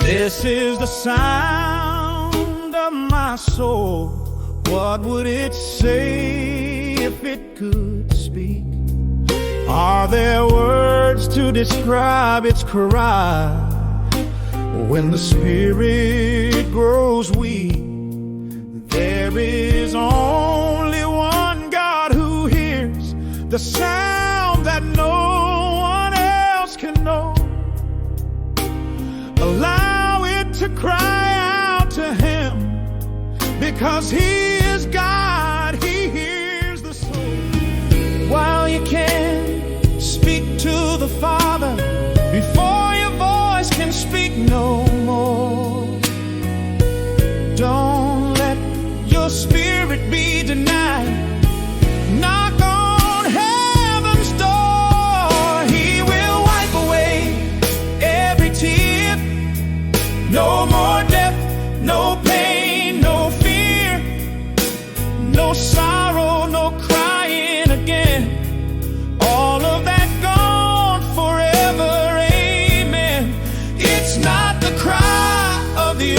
This is the sound of my soul. What would it say if it could speak? Are there words to describe its cry when the spirit grows weak? There is only one God who hears the sound that no one else can know. Allow it to cry out to Him, because He is God. He hears the soul. While you can speak to the Father before your voice can speak no more, don't let your spirit be denied. Knock on heaven's door. He will wipe away every tear. No more death, no pain, no fear, no sorrow, no crying again. All of that gone forever, amen. It's not the cry of the